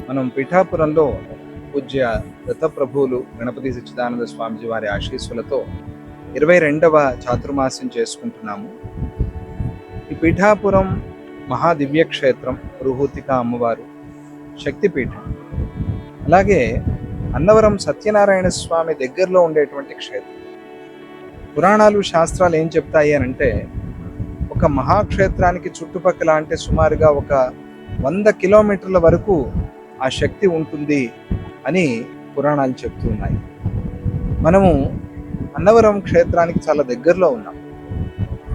మనం పిఠాపురంలో పూజ్య దత్తప్రభువులు గణపతి సచ్చిదానంద స్వామిజీ వారి ఆశీస్సులతో 22వ చాతుర్మాస్యం చేసుకుంటున్నాము. ఈ పిఠాపురం మహాదివ్య క్షేత్రం, పురుహూతిక అమ్మవారు శక్తిపీఠం. అలాగే అన్నవరం సత్యనారాయణ స్వామి దగ్గరలో ఉండేటువంటి క్షేత్రం. పురాణాలు శాస్త్రాలు ఏం చెప్తాయి అని అంటే, ఒక మహాక్షేత్రానికి చుట్టుపక్కల అంటే సుమారుగా ఒక 100 కిలోమీటర్ల వరకు ఆ శక్తి ఉంటుంది అని పురాణాలు చెప్తూ ఉన్నాయి. మనము అన్నవరం క్షేత్రానికి చాలా దగ్గరలో ఉన్నాం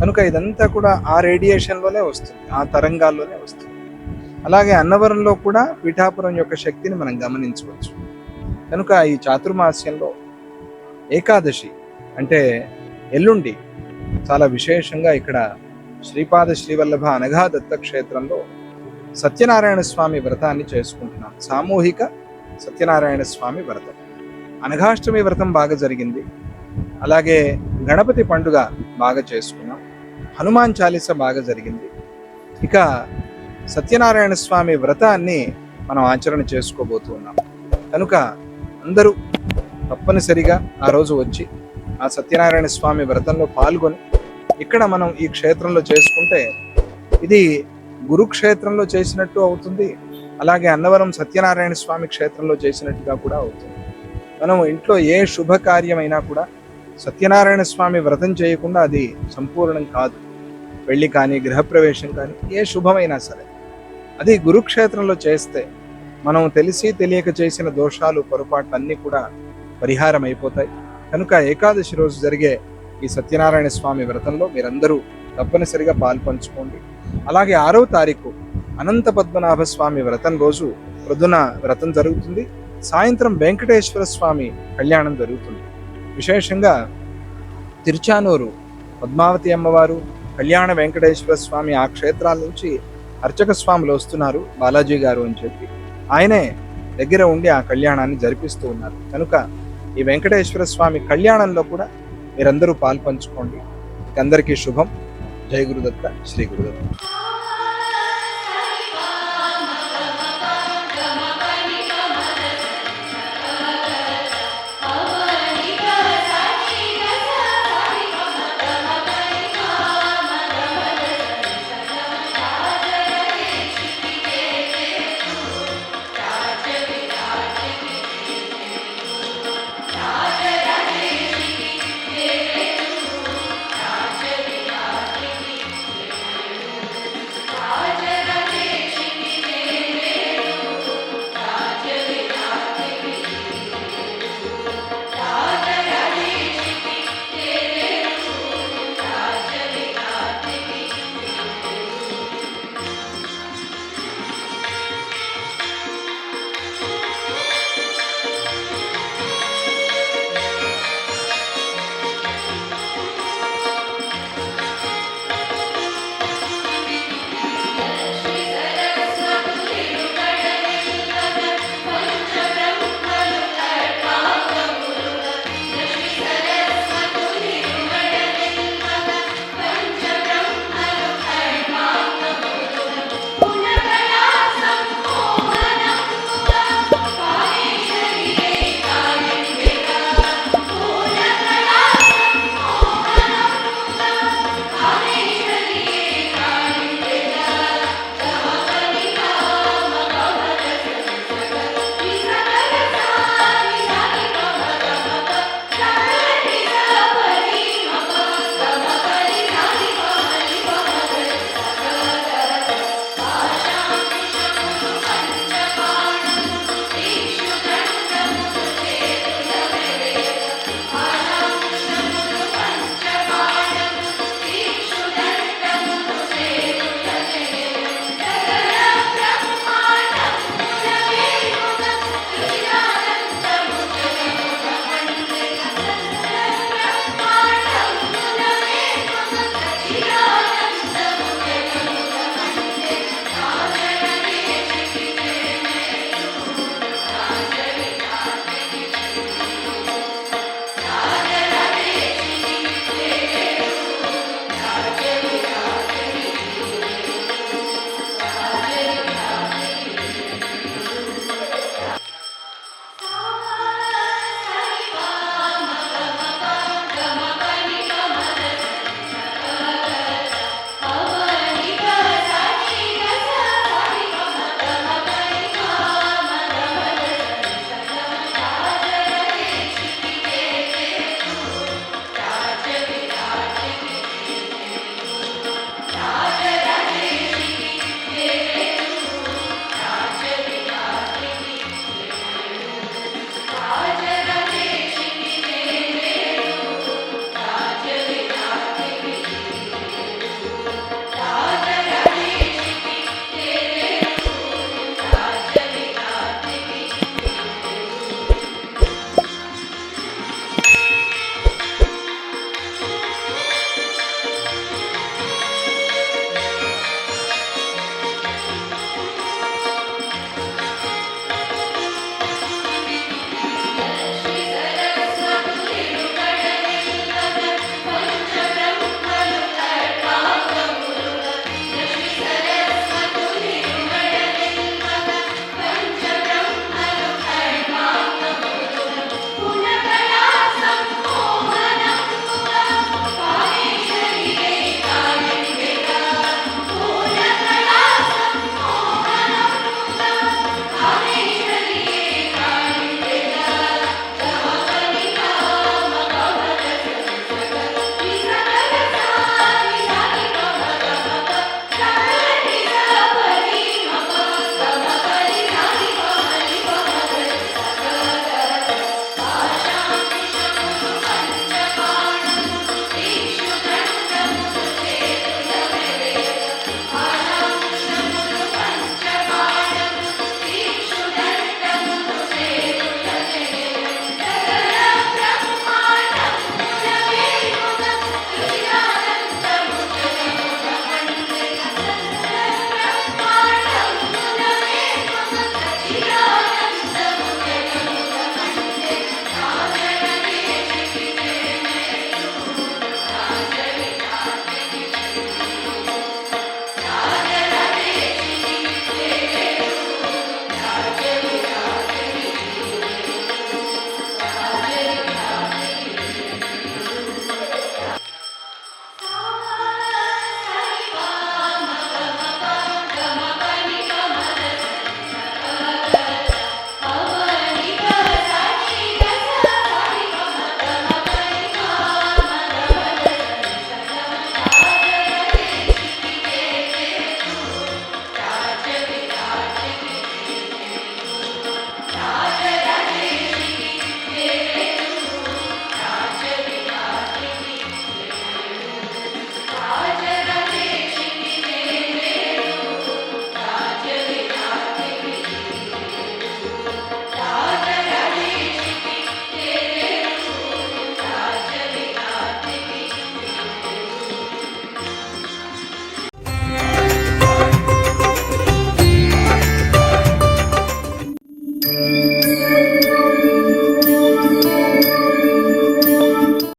కనుక ఇదంతా కూడా ఆ రేడియేషన్లోనే వస్తుంది, ఆ తరంగాల్లోనే వస్తుంది. అలాగే అన్నవరంలో కూడా పిఠాపురం యొక్క శక్తిని మనం గమనించవచ్చు. కనుక ఈ చాతుర్మాస్యంలో ఏకాదశి అంటే ఎల్లుండి చాలా విశేషంగా ఇక్కడ శ్రీపాద శ్రీవల్లభ అనఘా దత్త క్షేత్రంలో సత్యనారాయణ స్వామి వ్రతాన్ని చేసుకుంటున్నాం. సామూహిక సత్యనారాయణ స్వామి వ్రతం. అనఘాష్టమి వ్రతం బాగా జరిగింది. అలాగే గణపతి పండుగ బాగా చేసుకున్నాం. హనుమాన్ చాలీస బాగా జరిగింది. ఇక సత్యనారాయణ స్వామి వ్రతాన్ని మనం ఆచరణ చేసుకోబోతున్నాం. కనుక అందరూ తప్పనిసరిగా ఆ రోజు వచ్చి ఆ సత్యనారాయణ స్వామి వ్రతంలో పాల్గొని ఇక్కడ మనం ఈ క్షేత్రంలో చేసుకుంటే ఇది గురుక్షేత్రంలో చేసినట్టు అవుతుంది. అలాగే అన్నవరం సత్యనారాయణ స్వామి క్షేత్రంలో చేసినట్టుగా కూడా అవుతుంది. మనం ఇంట్లో ఏ శుభకార్యమైనా కూడా సత్యనారాయణ స్వామి వ్రతం చేయకుండా అది సంపూర్ణం కాదు. పెళ్లి కానీ, గృహప్రవేశం కానీ, ఏ శుభమైనా సరే అది గురుక్షేత్రంలో చేస్తే మనం తెలిసి తెలియక చేసిన దోషాలు, పొరపాట్లు అన్నీ కూడా పరిహారం అయిపోతాయి. కనుక ఏకాదశి రోజు జరిగే ఈ సత్యనారాయణ స్వామి వ్రతంలో మీరందరూ తప్పనిసరిగా పాల్పంచుకోండి. అలాగే 6వ తారీఖు అనంత పద్మనాభ స్వామి వ్రతం రోజు ప్రొద్దున వ్రతం జరుగుతుంది. సాయంత్రం వెంకటేశ్వర స్వామి కళ్యాణం జరుగుతుంది. విశేషంగా తిరుచానూరు పద్మావతి అమ్మవారు, కళ్యాణ వెంకటేశ్వర స్వామి ఆ క్షేత్రాల నుంచి అర్చక స్వాములు వస్తున్నారు, బాలాజీ గారు అని చెప్పి ఆయనే దగ్గర ఉండి ఆ కళ్యాణాన్ని జరిపిస్తూ ఉన్నారు. కనుక ఈ వెంకటేశ్వర స్వామి కళ్యాణంలో కూడా మీరందరూ పాల్పంచుకోండి. అందరికీ శుభం. జై గురుదత్త, శ్రీ గురుదత్త.